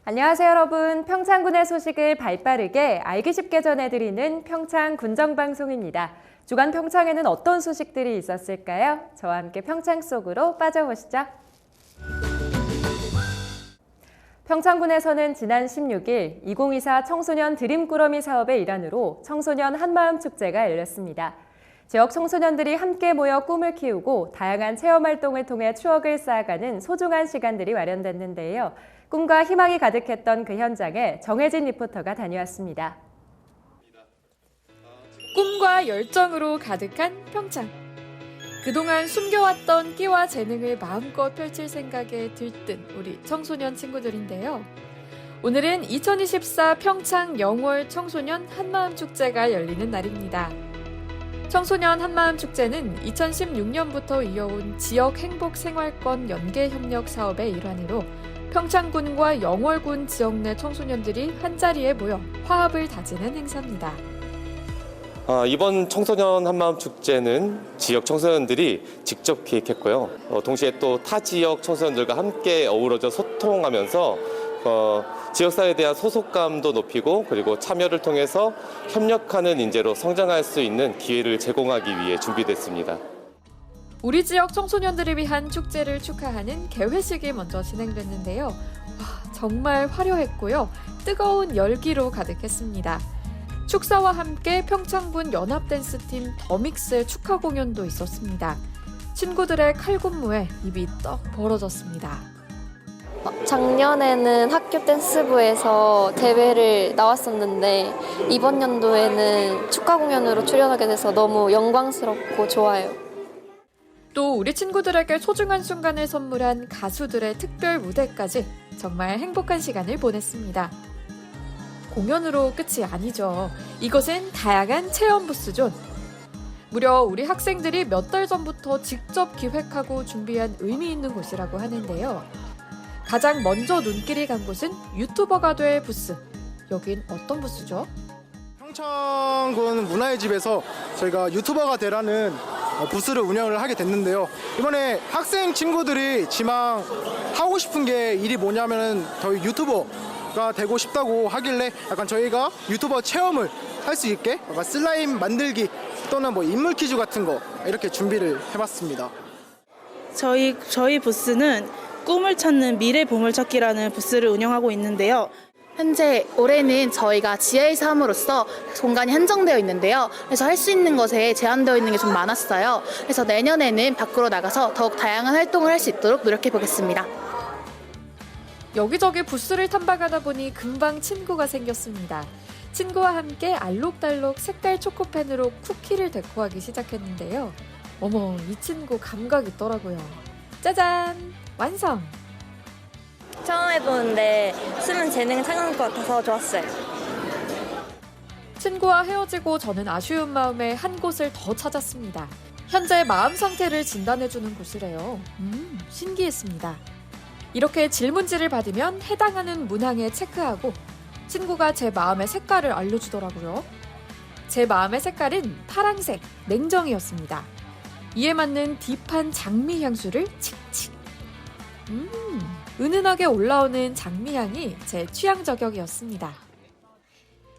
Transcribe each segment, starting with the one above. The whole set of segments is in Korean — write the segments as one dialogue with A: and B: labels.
A: 안녕하세요, 여러분. 평창군의 소식을 발빠르게 알기 쉽게 전해드리는 평창 군정방송입니다. 주간 평창에는 어떤 소식들이 있었을까요? 저와 함께 평창 속으로 빠져보시죠. 평창군에서는 지난 16일 2024 청소년 드림꾸러미 사업의 일환으로 청소년 한마음 축제가 열렸습니다. 지역 청소년들이 함께 모여 꿈을 키우고 다양한 체험활동을 통해 추억을 쌓아가는 소중한 시간들이 마련됐는데요. 꿈과 희망이 가득했던 그 현장에 정혜진 리포터가 다녀왔습니다.
B: 꿈과 열정으로 가득한 평창. 그동안 숨겨왔던 끼와 재능을 마음껏 펼칠 생각에 들뜬 우리 청소년 친구들인데요. 오늘은 2024 평창 영월 청소년 한마음 축제가 열리는 날입니다. 청소년 한마음 축제는 2016년부터 이어온 지역 행복 생활권 연계 협력 사업의 일환으로 평창군과 영월군 지역 내 청소년들이 한자리에 모여 화합을 다지는 행사입니다.
C: 이번 청소년 한마음 축제는 지역 청소년들이 직접 기획했고요. 동시에 또 타 지역 청소년들과 함께 어우러져 소통하면서 지역사회에 대한 소속감도 높이고 그리고 참여를 통해서 협력하는 인재로 성장할 수 있는 기회를 제공하기 위해 준비됐습니다.
B: 우리 지역 청소년들을 위한 축제를 축하하는 개회식이 먼저 진행됐는데요. 정말 화려했고요. 뜨거운 열기로 가득했습니다. 축사와 함께 평창군 연합댄스팀 더믹스의 축하 공연도 있었습니다. 친구들의 칼군무에 입이 떡 벌어졌습니다.
D: 작년에는 학교 댄스부에서 대회를 나왔었는데 이번 연도에는 축하 공연으로 출연하게 돼서 너무 영광스럽고 좋아요.
B: 또 우리 친구들에게 소중한 순간을 선물한 가수들의 특별 무대까지 정말 행복한 시간을 보냈습니다. 공연으로 끝이 아니죠. 이것은 다양한 체험 부스존. 무려 우리 학생들이 몇 달 전부터 직접 기획하고 준비한 의미 있는 곳이라고 하는데요. 가장 먼저 눈길이 간 곳은 유튜버가 될 부스. 여긴 어떤 부스죠?
E: 평창군 문화의 집에서 저희가 유튜버가 되라는 부스를 운영을 하게 됐는데요. 이번에 학생 친구들이 지망하고 싶은 게 일이 뭐냐면 저희 유튜버가 되고 싶다고 하길래 약간 저희가 유튜버 체험을 할 수 있게 약간 슬라임 만들기 또는 뭐 인물 퀴즈 같은 거 이렇게 준비를 해봤습니다.
F: 저희 부스는 꿈을 찾는 미래 보물찾기라는 부스를 운영하고 있는데요.
G: 현재 올해는 저희가 지하에서 함으로써 공간이 한정되어 있는데요. 그래서 할 수 있는 것에 제한되어 있는 게 좀 많았어요. 그래서 내년에는 밖으로 나가서 더욱 다양한 활동을 할 수 있도록 노력해 보겠습니다.
B: 여기저기 부스를 탐방하다 보니 금방 친구가 생겼습니다. 친구와 함께 알록달록 색깔 초코펜으로 쿠키를 데코하기 시작했는데요. 어머, 이 친구 감각 있더라고요. 짜잔! 완성!
D: 처음 해보는데 쓰면 재능 상할 것 같아서 좋았어요.
B: 친구와 헤어지고 저는 아쉬운 마음에 한 곳을 더 찾았습니다. 현재 마음 상태를 진단해주는 곳이래요. 신기했습니다. 이렇게 질문지를 받으면 해당하는 문항에 체크하고 친구가 제 마음의 색깔을 알려주더라고요. 제 마음의 색깔은 파랑색, 냉정이었습니다. 이에 맞는 딥한 장미 향수를 칙칙. 은은하게 올라오는 장미향이 제 취향 저격이었습니다.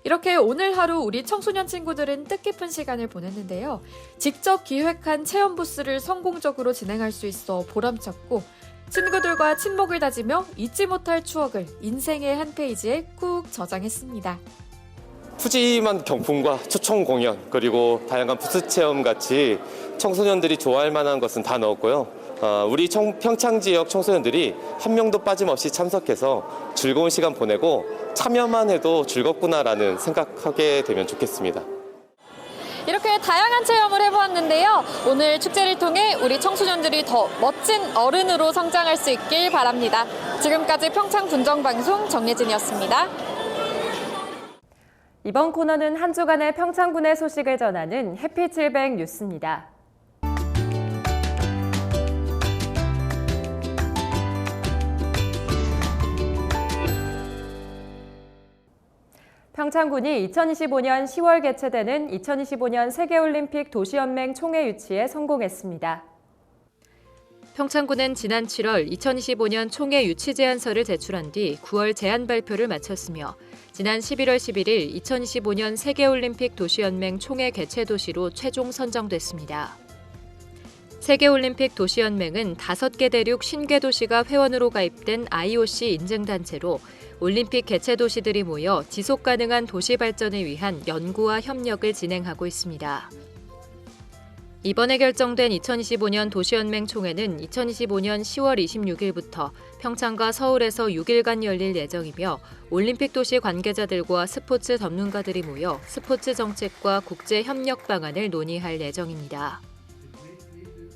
B: 이렇게 오늘 하루 우리 청소년 친구들은 뜻깊은 시간을 보냈는데요. 직접 기획한 체험 부스를 성공적으로 진행할 수 있어 보람찼고 친구들과 친목을 다지며 잊지 못할 추억을 인생의 한 페이지에 꾹 저장했습니다.
C: 푸짐한 경품과 초청 공연 그리고 다양한 부스 체험 같이 청소년들이 좋아할 만한 것은 다 넣었고요. 우리 평창 지역 청소년들이 한 명도 빠짐없이 참석해서 즐거운 시간 보내고 참여만 해도 즐겁구나라는 생각하게 되면 좋겠습니다.
B: 이렇게 다양한 체험을 해보았는데요. 오늘 축제를 통해 우리 청소년들이 더 멋진 어른으로 성장할 수 있길 바랍니다. 지금까지 평창 군정방송 정예진이었습니다.
A: 이번 코너는 한 주간의 평창군의 소식을 전하는 해피칠백 뉴스입니다. 평창군이 2025년 10월 개최되는 2025년 세계올림픽 도시연맹 총회 유치에 성공했습니다. 평창군은 지난 7월 2025년 총회 유치 제안서를 제출한 뒤 9월 제안 발표를 마쳤으며 지난 11월 11일 2025년 세계올림픽 도시연맹 총회 개최 도시로 최종 선정됐습니다. 세계올림픽 도시연맹은 5개 대륙 50개 도시가 회원으로 가입된 IOC 인증단체로 올림픽 개최 도시들이 모여 지속 가능한 도시 발전을 위한 연구와 협력을 진행하고 있습니다. 이번에 결정된 2025년 도시연맹 총회는 2025년 10월 26일부터 평창과 서울에서 6일간 열릴 예정이며 올림픽 도시 관계자들과 스포츠 전문가들이 모여 스포츠 정책과 국제 협력 방안을 논의할 예정입니다.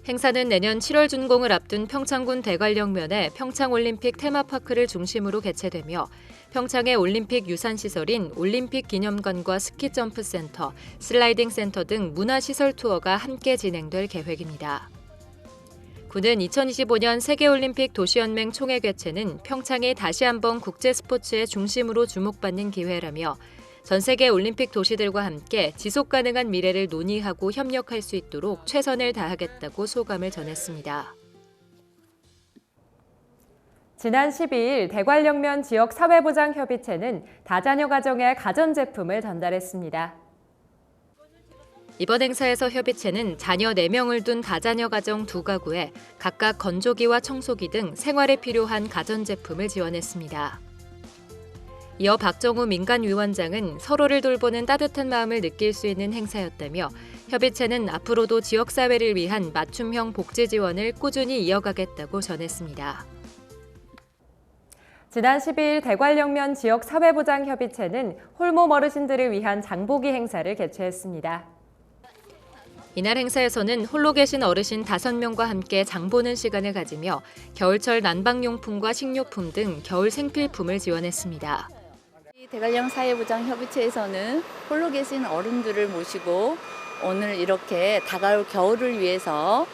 A: 행사는 내년 7월 준공을 앞둔 평창군 대관령면에 평창올림픽 테마파크를 중심으로 개최되며 평창의 올림픽 유산시설인 올림픽 기념관과 스키점프센터, 슬라이딩 센터 등 문화시설 투어가 함께 진행될 계획입니다. 군은 2025년 세계올림픽 도시연맹 총회 개최는 평창이 다시 한번 국제 스포츠의 중심으로 주목받는 기회라며 전 세계 올림픽 도시들과 함께 지속 가능한 미래를 논의하고 협력할 수 있도록 최선을 다하겠다고 소감을 전했습니다. 지난 12일 대관령면 지역 사회보장협의체는 다자녀 가정에 가전제품을 전달했습니다. 이번 행사에서 협의체는 자녀 4명을 둔 다자녀 가정 2가구에 각각 건조기와 청소기 등 생활에 필요한 가전제품을 지원했습니다. 이어 박정우 민간위원장은 서로를 돌보는 따뜻한 마음을 느낄 수 있는 행사였다며 협의체는 앞으로도 지역사회를 위한 맞춤형 복지 지원을 꾸준히 이어가겠다고 전했습니다. 지난 12일 대관령면 지역 사회보장협의체는 홀몸 어르신들을 위한 장보기 행사를 개최했습니다. 이날 행사에서는 홀로 계신 어르신 5명과 함께 장보는 시간을 가지며 겨울철 난방용품과 식료품 등 겨울 생필품을 지원했습니다.
H: 대관령 사회보장협의체에서는 홀로 계신 어른들을 모시고 오늘 이렇게 다가올 겨울을 위해서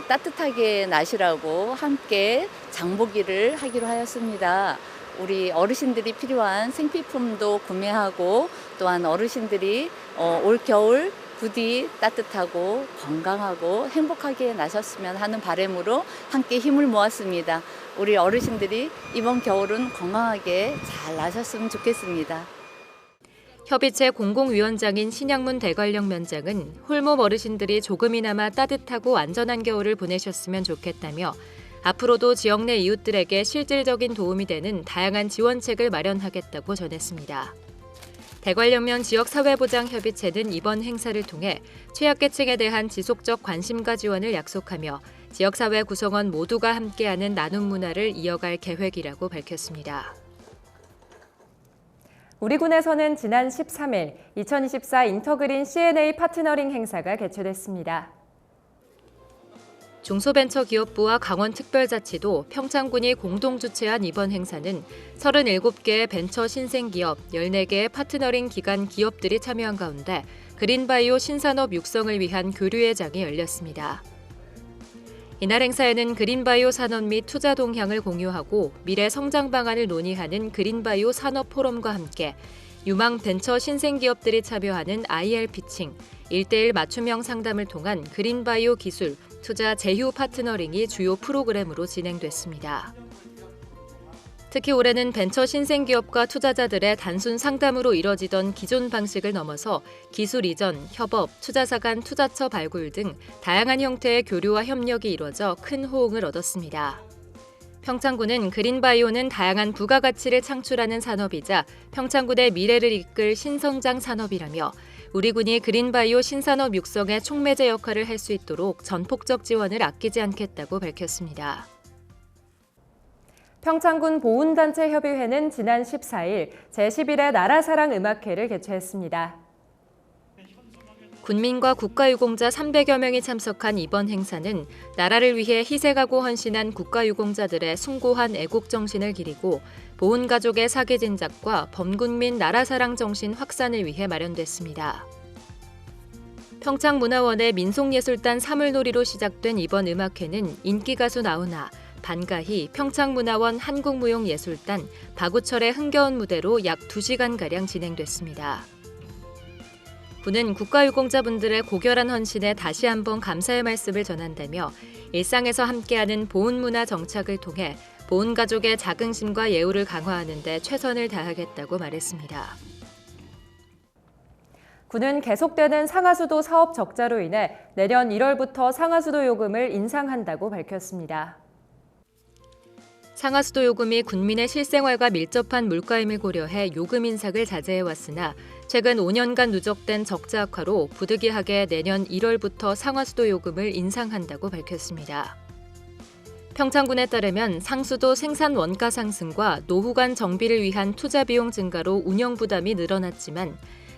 H: 따뜻하게 나시라고 함께 장보기를 하기로 하였습니다. 우리 어르신들이 필요한 생필품도 구매하고 또한 어르신들이 올 겨울 부디 따뜻하고 건강하고 행복하게 나셨으면 하는 바람으로 함께 힘을 모았습니다. 우리 어르신들이 이번 겨울은 건강하게 잘 나셨으면 좋겠습니다.
A: 협의체 공공위원장인 신양문 대관령 면장은 홀몸 어르신들이 조금이나마 따뜻하고 안전한 겨울을 보내셨으면 좋겠다며 앞으로도 지역 내 이웃들에게 실질적인 도움이 되는 다양한 지원책을 마련하겠다고 전했습니다. 대관령면 지역사회보장협의체는 이번 행사를 통해 취약계층에 대한 지속적 관심과 지원을 약속하며 지역사회 구성원 모두가 함께하는 나눔 문화를 이어갈 계획이라고 밝혔습니다. 우리 군에서는 지난 13일 2024 인터그린 C&A 파트너링 행사가 개최됐습니다. 중소벤처기업부와 강원특별자치도 평창군이 공동 주최한 이번 행사는 37개의 벤처 신생기업, 14개의 파트너링 기관 기업들이 참여한 가운데 그린바이오 신산업 육성을 위한 교류회 장이 열렸습니다. 이날 행사에는 그린바이오 산업 및 투자 동향을 공유하고 미래 성장 방안을 논의하는 그린바이오 산업 포럼과 함께 유망 벤처 신생기업들이 참여하는 IR 피칭, 1:1 맞춤형 상담을 통한 그린바이오 기술, 투자 제휴 파트너링이 주요 프로그램으로 진행됐습니다. 특히 올해는 벤처 신생기업과 투자자들의 단순 상담으로 이뤄지던 기존 방식을 넘어서 기술 이전, 협업, 투자사 간 투자처 발굴 등 다양한 형태의 교류와 협력이 이뤄져 큰 호응을 얻었습니다. 평창군은 그린바이오는 다양한 부가가치를 창출하는 산업이자 평창군의 미래를 이끌 신성장 산업이라며 우리 군이 그린바이오 신산업 육성의 촉매제 역할을 할 수 있도록 전폭적 지원을 아끼지 않겠다고 밝혔습니다. 평창군 보훈단체협의회는 지난 14일 제11회 나라사랑 음악회를 개최했습니다. 군민과 국가유공자 300여 명이 참석한 이번 행사는 나라를 위해 희생하고 헌신한 국가유공자들의 숭고한 애국정신을 기리고 보훈가족의 사기진작과 범군민 나라사랑 정신 확산을 위해 마련됐습니다. 평창문화원의 민속예술단 사물놀이로 시작된 이번 음악회는 인기가수 나훈아, 반가희, 평창문화원 군은 국가유공자분들의 고결한 헌신에 다시 한번 감사의 말씀을 전한다며 일상에서 함께하는 보훈문화 정착을 통해 보훈가족의 자긍심과 예우를 강화하는 데 최선을 다하겠다고 말했습니다. 군은 계속되는 상하수도 사업 적자로 인해 내년 1월부터 상하수도 요금을 인상한다고 밝혔습니다. 상하수도 요금이 군민의 실생활과 밀접한 물가임을 고려해 요금 인상을 자제해왔으나 최근 5년간 누적된 적자 악화로 부득이하게 내년 1월부터 상하수도 요금을 인상한다고 밝혔습니다. 평창군에 따르면 상수도 생산 원가 상승과 노후 간 정비를 위한 투자 비용 증가로 운영 부담이 늘어났지만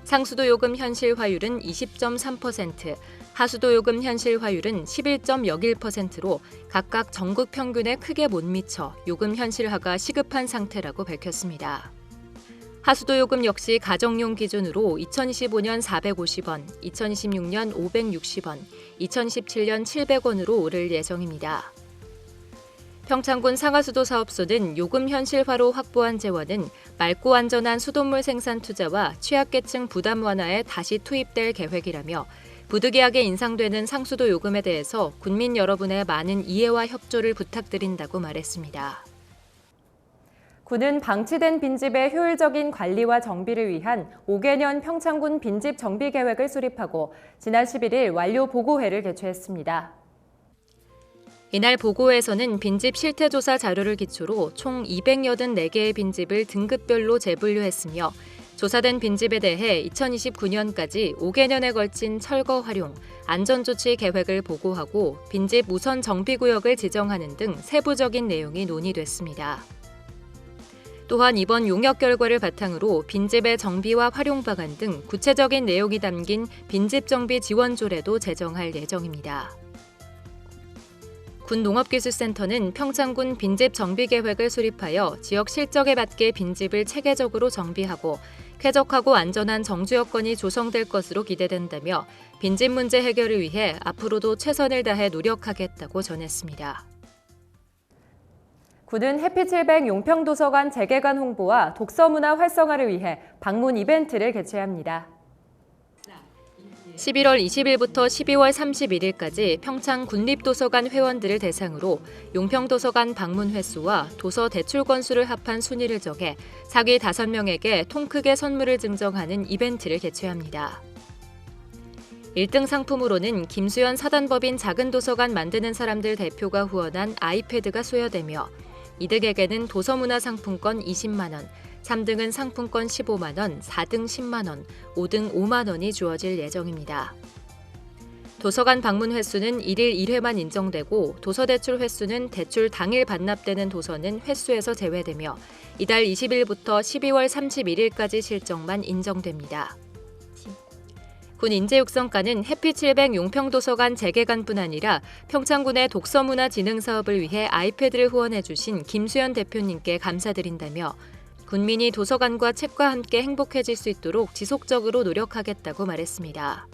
A: 상수도 요금 현실화율은 20.3%, 하수도 요금 현실화율은 11.01%로 각각 전국 평균에 크게 못 미쳐 요금 현실화가 시급한 상태라고 밝혔습니다. 하수도 요금 역시 가정용 기준으로 2025년 450원, 2026년 560원, 2017년 700원으로 오를 예정입니다. 평창군 상하수도 사업소는 요금 현실화로 확보한 재원은 맑고 안전한 수돗물 생산 투자와 취약계층 부담 완화에 다시 투입될 계획이라며 부득이하게 인상되는 상수도 요금에 대해서 군민 여러분의 많은 이해와 협조를 부탁드린다고 말했습니다. 군은 방치된 빈집의 효율적인 관리와 정비를 위한 5개년 평창군 빈집 정비 계획을 수립하고 지난 11일 완료 보고회를 개최했습니다. 이날 보고회에서는 빈집 실태조사 자료를 기초로 총 284개의 빈집을 등급별로 재분류했으며 조사된 빈집에 대해 2029년까지 5개년에 걸친 철거 활용, 안전조치 계획을 보고하고 빈집 우선 정비구역을 지정하는 등 세부적인 내용이 논의됐습니다. 또한 이번 용역 결과를 바탕으로 빈집의 정비와 활용 방안 등 구체적인 내용이 담긴 빈집 정비 지원 조례도 제정할 예정입니다. 군 농업기술센터는 평창군 빈집 정비 계획을 수립하여 지역 실적에 맞게 빈집을 체계적으로 정비하고 쾌적하고 안전한 정주 여건이 조성될 것으로 기대된다며 빈집 문제 해결을 위해 앞으로도 최선을 다해 노력하겠다고 전했습니다. 군은 해피700 용평도서관 재개관 홍보와 독서문화 활성화를 위해 방문 이벤트를 개최합니다. 11월 20일부터 12월 31일까지 평창 군립도서관 회원들을 대상으로 용평도서관 방문 횟수와 도서 대출 건수를 합한 순위를 정해 사기 5명에게 통 크게 선물을 증정하는 이벤트를 개최합니다. 1등 상품으로는 김수현 사단법인 작은 도서관 만드는 사람들 대표가 후원한 아이패드가 수여되며 2등에게는 도서문화 상품권 20만 원, 3등은 상품권 15만 원, 4등 10만 원, 5등 5만 원이 주어질 예정입니다. 도서관 방문 횟수는 1일 1회만 인정되고 도서대출 횟수는 대출 당일 반납되는 도서는 횟수에서 제외되며 이달 20일부터 12월 31일까지 실적만 인정됩니다. 군 인재육성과는 해피700 용평도서관 재개관뿐 아니라 평창군의 독서문화 진흥 사업을 위해 아이패드를 후원해 주신 김수현 대표님께 감사드린다며 군민이 도서관과 책과 함께 행복해질 수 있도록 지속적으로 노력하겠다고 말했습니다.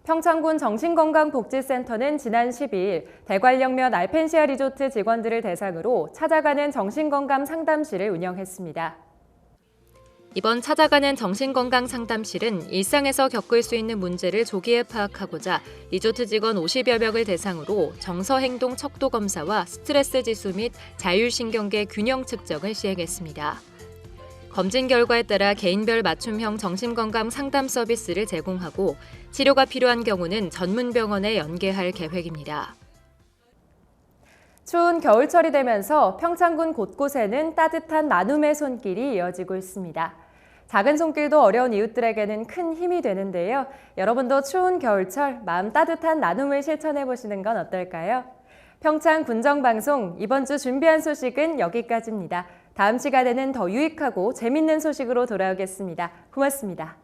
A: 평창군 정신건강복지센터는 지난 12일 대관령면 알펜시아 리조트 직원들을 대상으로 찾아가는 정신건강 상담실을 운영했습니다. 이번 찾아가는 정신건강 상담실은 일상에서 겪을 수 있는 문제를 조기에 파악하고자 리조트 직원 50여 명을 대상으로 정서행동 척도 검사와 스트레스 지수 및 자율신경계 균형 측정을 시행했습니다. 검진 결과에 따라 개인별 맞춤형 정신건강 상담 서비스를 제공하고 치료가 필요한 경우는 전문 병원에 연계할 계획입니다. 추운 겨울철이 되면서 평창군 곳곳에는 따뜻한 나눔의 손길이 이어지고 있습니다. 작은 손길도 어려운 이웃들에게는 큰 힘이 되는데요. 여러분도 추운 겨울철 마음 따뜻한 나눔을 실천해 보시는 건 어떨까요? 평창 군정방송 이번 주 준비한 소식은 여기까지입니다. 다음 시간에는 더 유익하고 재밌는 소식으로 돌아오겠습니다. 고맙습니다.